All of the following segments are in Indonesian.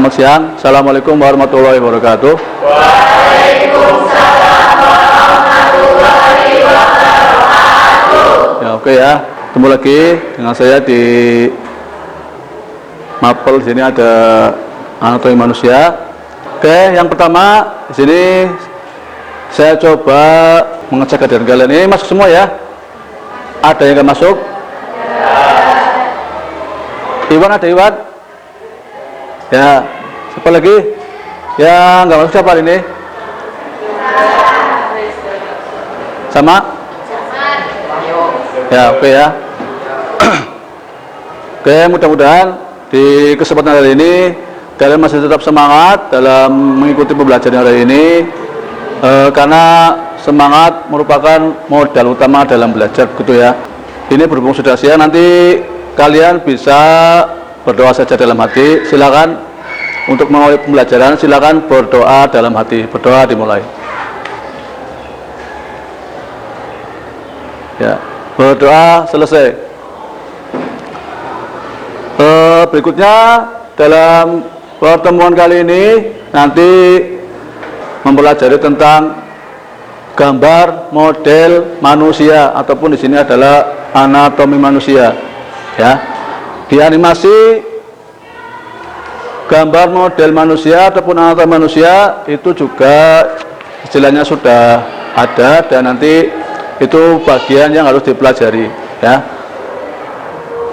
Selamat siang. Assalamualaikum warahmatullahi wabarakatuh. Waalaikumsalam warahmatullahi wabarakatuh. Ya, oke ya. Ketemu lagi dengan saya di Mapel. Di sini ada anatomi manusia. Oke, yang pertama di sini saya coba mengecek kehadiran kalian. Ini masuk semua ya? Ada yang nggak masuk? Iwan, ada Iwan? Ya, siapa lagi? Yang nggak masuk siapa ini? Sama? Ya, oke ya. Oke, mudah-mudahan di kesempatan hari ini kalian masih tetap semangat dalam mengikuti pembelajaran hari ini, karena semangat merupakan modal utama dalam belajar, gitu ya. Ini berhubung sudah siang, nanti kalian bisa berdoa saja dalam hati. Silakan untuk memulai pembelajaran, silakan berdoa dalam hati. Berdoa dimulai. Ya, berdoa selesai. Berikutnya dalam pertemuan kali ini nanti mempelajari tentang gambar model manusia, ataupun di sini adalah anatomi manusia. Ya, di animasi gambar model manusia ataupun anatomi manusia itu juga istilahnya sudah ada, dan nanti itu bagian yang harus dipelajari. Ya,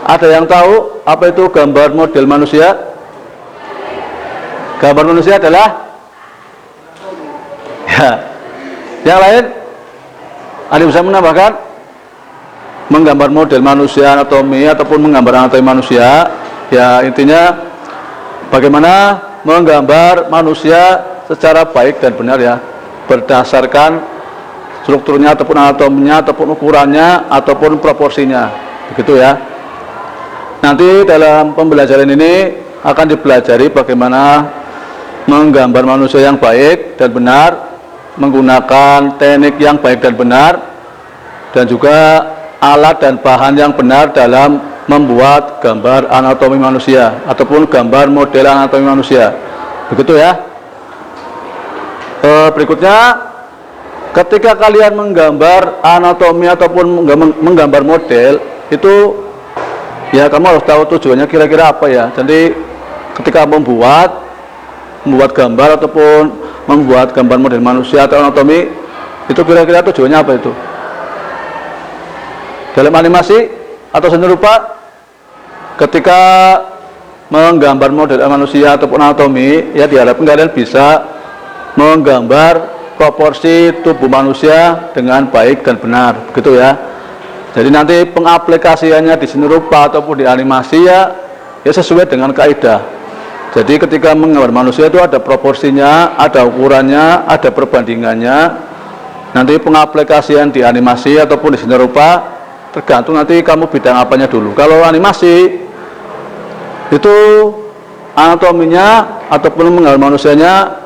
ada yang tahu apa itu gambar model manusia? Gambar manusia adalah, ya, yang lain ada yang bisa menambahkan? Menggambar model manusia anatomi ataupun menggambar anatomi manusia, ya intinya bagaimana menggambar manusia secara baik dan benar, ya, berdasarkan strukturnya ataupun anatominya ataupun ukurannya ataupun proporsinya, begitu ya. Nanti dalam pembelajaran ini akan dipelajari bagaimana menggambar manusia yang baik dan benar, menggunakan teknik yang baik dan benar, dan juga alat dan bahan yang benar dalam membuat gambar anatomi manusia ataupun gambar model anatomi manusia, begitu ya. Berikutnya, ketika kalian menggambar anatomi ataupun menggambar model itu, ya kamu harus tahu tujuannya kira-kira apa ya. Jadi ketika membuat gambar ataupun membuat gambar model manusia atau anatomi itu kira-kira tujuannya apa itu? Dalam animasi atau seni rupa, ketika menggambar model manusia ataupun anatomi, ya diharapkan kalian bisa menggambar proporsi tubuh manusia dengan baik dan benar, begitu ya. Jadi nanti pengaplikasiannya di seni rupa ataupun di animasi ya sesuai dengan kaidah. Jadi ketika menggambar manusia itu ada proporsinya, ada ukurannya, ada perbandingannya. Nanti pengaplikasian di animasi ataupun di seni rupa tergantung nanti kamu bidang apanya dulu. Kalau animasi itu anatominya ataupun menggambar manusianya,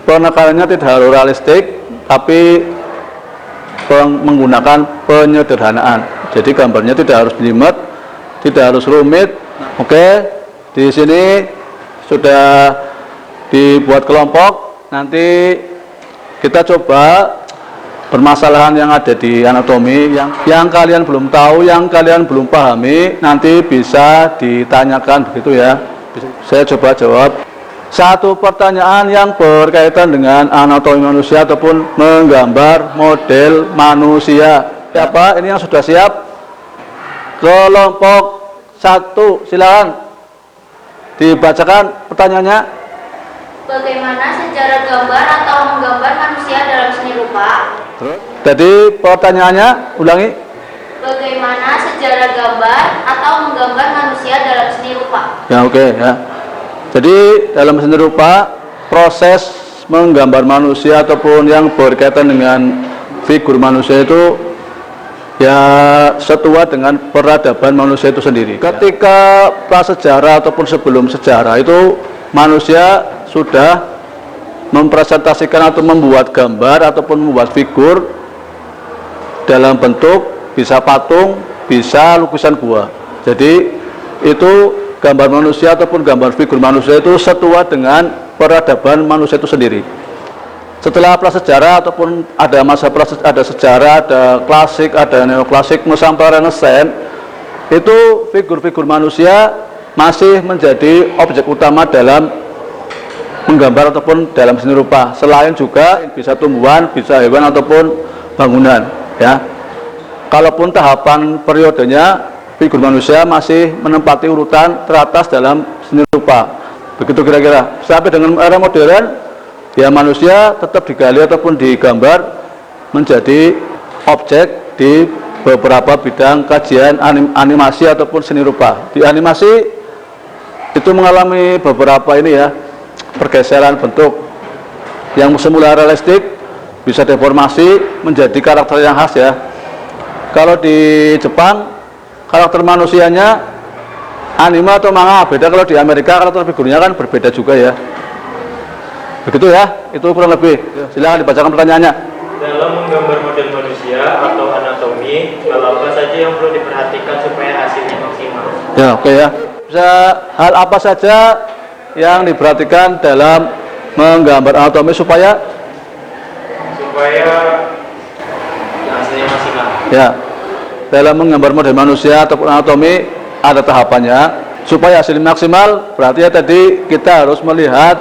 penekatannya tidak harus realistik, tapi menggunakan penyederhanaan. Jadi gambarnya tidak harus jelimet, tidak harus rumit. Oke, di sini sudah dibuat kelompok. Nanti kita coba permasalahan yang ada di anatomi yang kalian belum tahu, yang kalian belum pahami, nanti bisa ditanyakan, begitu ya. Saya coba jawab satu pertanyaan yang berkaitan dengan anatomi manusia ataupun menggambar model manusia. Siapa ini yang sudah siap? Kelompok 1, silakan dibacakan pertanyaannya. Bagaimana sejarah gambar atau menggambar manusia dalam seni rupa? Jadi pertanyaannya, ulangi. Bagaimana sejarah gambar atau menggambar manusia dalam seni rupa? Ya, oke ya. Jadi dalam seni rupa, proses menggambar manusia ataupun yang berkaitan dengan figur manusia itu ya setua dengan peradaban manusia itu sendiri. Ketika prasejarah ataupun sebelum sejarah itu manusia sudah mempresentasikan atau membuat gambar ataupun membuat figur dalam bentuk bisa patung, bisa lukisan gua. Jadi itu gambar manusia ataupun gambar figur manusia itu setua dengan peradaban manusia itu sendiri. Setelah prasejarah ataupun ada masa ada sejarah, ada klasik, ada neoklasik, Nusantara, Renaissance, itu figur-figur manusia masih menjadi objek utama dalam menggambar ataupun dalam seni rupa. Selain juga bisa tumbuhan, bisa hewan ataupun bangunan, ya. Kalaupun tahapan periodenya figur manusia masih menempati urutan teratas dalam seni rupa. Begitu kira-kira. Sampai dengan era modern, ya manusia tetap digali ataupun digambar menjadi objek di beberapa bidang kajian animasi ataupun seni rupa. Di animasi itu mengalami beberapa ini ya, pergeseran bentuk yang semula realistik bisa deformasi menjadi karakter yang khas ya. Kalau di Jepang karakter manusianya anime atau manga beda, kalau di Amerika karakter figurnya kan berbeda juga ya. Begitu ya, itu kurang lebih. Silakan dibacakan pertanyaannya. Dalam menggambar model manusia atau anatomi, hal apa saja yang perlu diperhatikan supaya hasilnya maksimal? Ya, oke ya. Bisa hal apa saja yang diperhatikan dalam menggambar anatomi supaya hasilnya maksimal? Ya. Dalam menggambar model manusia ataupun anatomi ada tahapannya. Supaya hasilnya maksimal berarti ya tadi kita harus melihat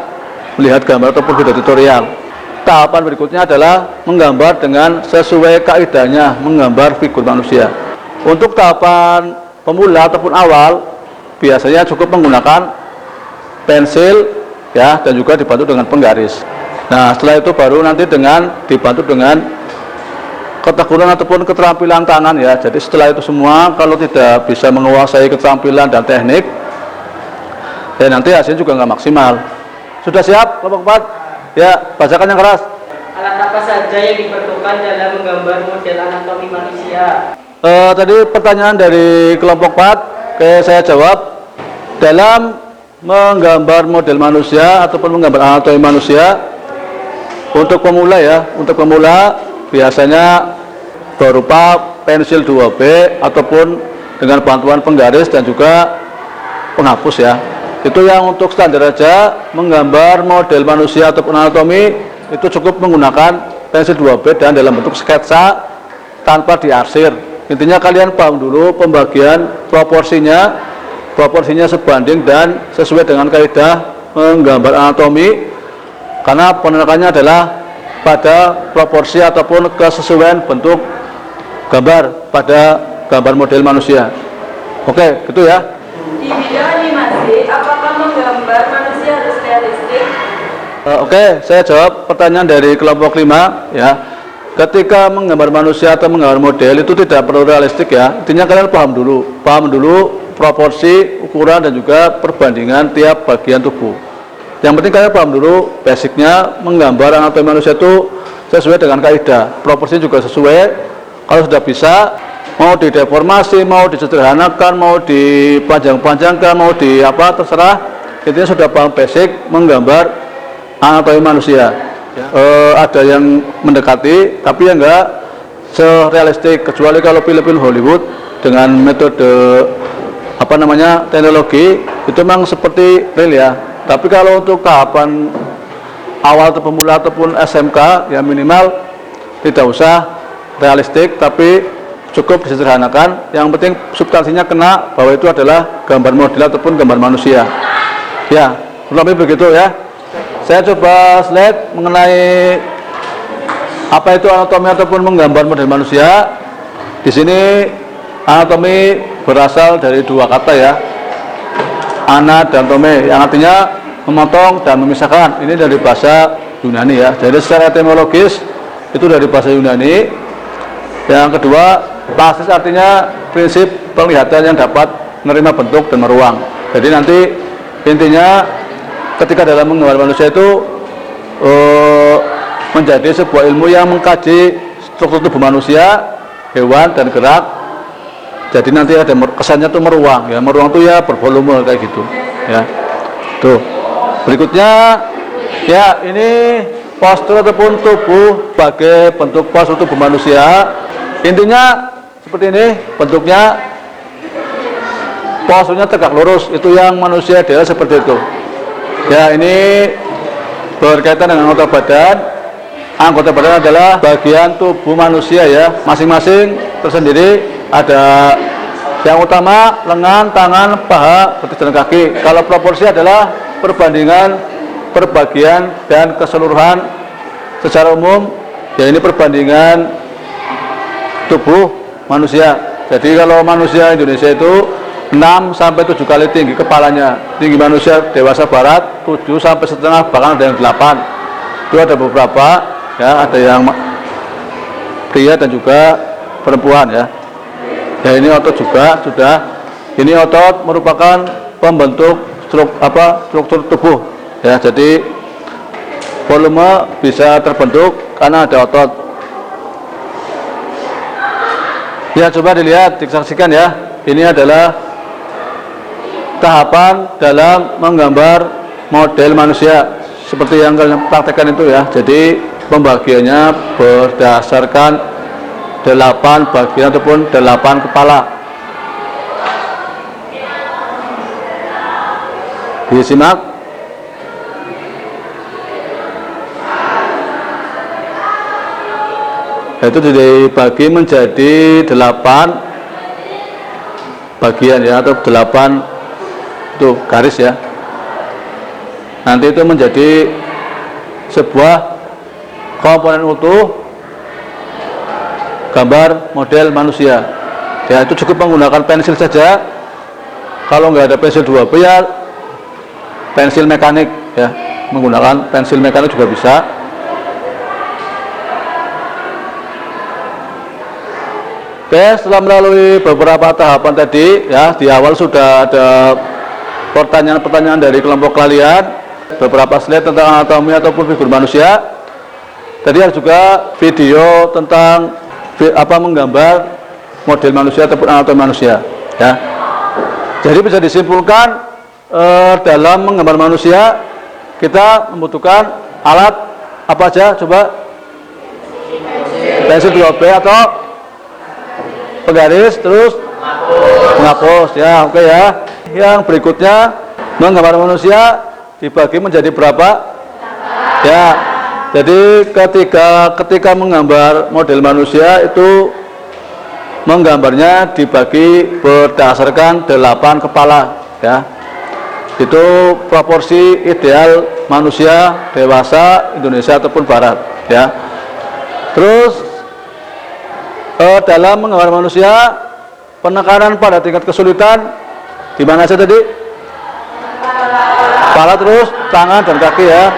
gambar ataupun video tutorial. Tahapan berikutnya adalah menggambar dengan sesuai kaidahnya menggambar figur manusia. Untuk tahapan pemula ataupun awal biasanya cukup menggunakan pensil ya, dan juga dibantu dengan penggaris. Nah, setelah itu baru nanti dibantu dengan ketekunan ataupun keterampilan tangan ya. Jadi setelah itu semua kalau tidak bisa menguasai keterampilan dan teknik, ya nanti hasilnya juga nggak maksimal. Sudah siap kelompok 4? Ya, bacakan yang keras. Alat apa saja yang diperlukan dalam menggambar model anatomi manusia? Tadi pertanyaan dari kelompok 4, oke saya jawab. Dalam menggambar model manusia ataupun menggambar anatomi manusia, untuk pemula ya, biasanya berupa pensil 2B ataupun dengan bantuan penggaris dan juga penghapus ya. Itu yang untuk standar aja menggambar model manusia ataupun anatomi itu cukup menggunakan pensil 2B dan dalam bentuk sketsa tanpa diarsir. Intinya kalian paham dulu pembagian proporsinya sebanding dan sesuai dengan kaidah menggambar anatomi, karena penekanannya adalah pada proporsi ataupun kesesuaian bentuk gambar pada gambar model manusia. Oke, gitu ya. Di bidang animasi, apakah menggambar manusia harus realistik? Oke, saya jawab pertanyaan dari kelompok 5 ya. Ketika menggambar manusia atau menggambar model itu tidak perlu realistik ya. Intinya kalian paham dulu proporsi, ukuran dan juga perbandingan tiap bagian tubuh. Yang penting kalian paham dulu basicnya menggambar anatomi manusia itu sesuai dengan kaidah. Proporsi juga sesuai. Kalau sudah bisa, mau dideformasi, mau disederhanakan, mau dipanjang-panjangkan, mau di apa terserah. Intinya sudah paham basic menggambar anatomi manusia. Ada yang mendekati, tapi ya enggak serealistik, kecuali kalau film-film Hollywood dengan metode teknologi itu memang seperti real ya. Tapi kalau untuk tahapan awal atau pemula ataupun SMK ya minimal tidak usah realistik, tapi cukup disederhanakan. Yang penting substansinya kena bahwa itu adalah gambar model ataupun gambar manusia. Ya, kurang lebih begitu ya. Saya coba slide mengenai apa itu anatomi ataupun menggambar model manusia. Di sini anatomi berasal dari dua kata ya, ana dan tome, yang artinya memotong dan memisahkan. Ini dari bahasa Yunani ya. Jadi secara etimologis itu dari bahasa Yunani. Yang kedua, plasis artinya prinsip penglihatan yang dapat menerima bentuk dan meruang. Jadi nanti intinya ketika dalam menggambar manusia itu menjadi sebuah ilmu yang mengkaji struktur tubuh manusia, hewan dan gerak. Jadi nanti ada kesannya tuh meruang ya, meruang tuh ya bervolume kayak gitu ya. Tuh. Berikutnya ya, ini postur ataupun tubuh sebagai bentuk postur tubuh manusia. Intinya seperti ini bentuknya. posturnya tegak lurus, itu yang manusia ideal seperti itu. Ya, ini berkaitan dengan anggota badan. Anggota badan adalah bagian tubuh manusia ya, masing-masing tersendiri. Ada yang utama lengan, tangan, paha, betis dan kaki. Kalau proporsi adalah perbandingan perbagian dan keseluruhan secara umum. Ya, ini perbandingan tubuh manusia. Jadi kalau manusia Indonesia itu 6 sampai 7 kali tinggi kepalanya. Tinggi manusia dewasa barat 7 sampai setengah, bahkan ada yang 8. Itu ada beberapa ya, ada yang pria dan juga perempuan ya. Ya, ini otot juga sudah. Ini otot merupakan pembentuk struktur tubuh ya. Jadi volume bisa terbentuk karena ada otot. Ya, coba dilihat, disaksikan ya. Ini adalah tahapan dalam menggambar model manusia seperti yang kalian praktekkan itu ya. Jadi pembagiannya berdasarkan 8 bagian ataupun 8 kepala. Disimak. Itu dibagi menjadi 8 bagian ya, atau 8 itu garis ya. Nanti itu menjadi sebuah komponen utuh gambar model manusia ya. Itu cukup menggunakan pensil saja. Kalau nggak ada pensil 2B ya pensil mekanik ya, menggunakan pensil mekanik juga bisa. Oke, setelah melalui beberapa tahapan tadi ya, di awal sudah ada pertanyaan-pertanyaan dari kelompok kalian, beberapa slide tentang anatomi ataupun figur manusia. Tadi ada juga video tentang menggambar model manusia ataupun anatomi manusia ya. Jadi bisa disimpulkan dalam menggambar manusia kita membutuhkan alat apa aja? Coba pensil 2B atau penggaris, terus menghapus ya. Oke ya. Yang berikutnya menggambar manusia dibagi menjadi berapa ya. Jadi ketika menggambar model manusia itu menggambarnya dibagi berdasarkan 8 kepala ya. Itu proporsi ideal manusia dewasa Indonesia ataupun barat ya. Terus dalam menggambar manusia, penekanan pada tingkat kesulitan di mana saja tadi? Kepala, terus tangan dan kaki ya.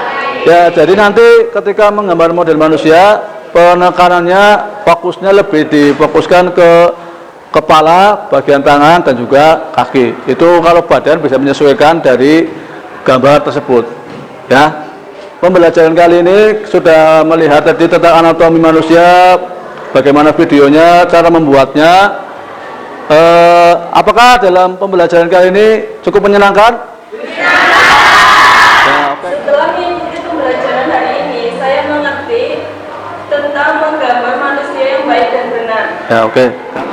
Ya, jadi nanti ketika menggambar model manusia, penekanannya fokusnya lebih difokuskan ke kepala, bagian tangan dan juga kaki. Itu kalau badan bisa menyesuaikan dari gambar tersebut. Ya. Pembelajaran kali ini sudah melihat tadi tentang anatomi manusia, bagaimana videonya, cara membuatnya. Apakah dalam pembelajaran kali ini cukup menyenangkan? Ya, okay. Setelah mengikuti pembelajaran hari ini, saya mengerti tentang menggambar manusia yang baik dan benar. Ya, oke.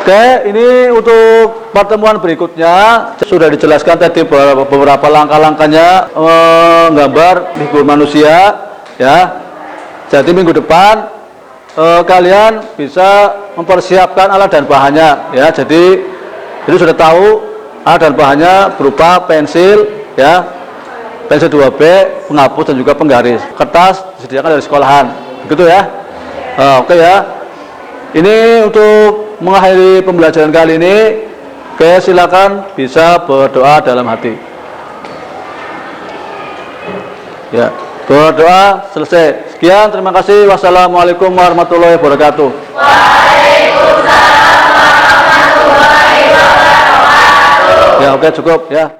Oke, ini untuk pertemuan berikutnya sudah dijelaskan tadi beberapa langkah-langkahnya menggambar figur manusia ya. Jadi minggu depan kalian bisa mempersiapkan alat dan bahannya ya. Jadi sudah tahu alat dan bahannya berupa pensil ya, pensil 2B, penghapus dan juga penggaris. Kertas disediakan dari sekolahan, begitu ya. Oke ya. Ini untuk mengakhiri pembelajaran kali ini. Oke, silakan bisa berdoa dalam hati. Ya. Berdoa selesai. Sekian, terima kasih. Wassalamualaikum warahmatullahi wabarakatuh. Waalaikumsalam warahmatullahi wabarakatuh. Ya, oke, cukup ya.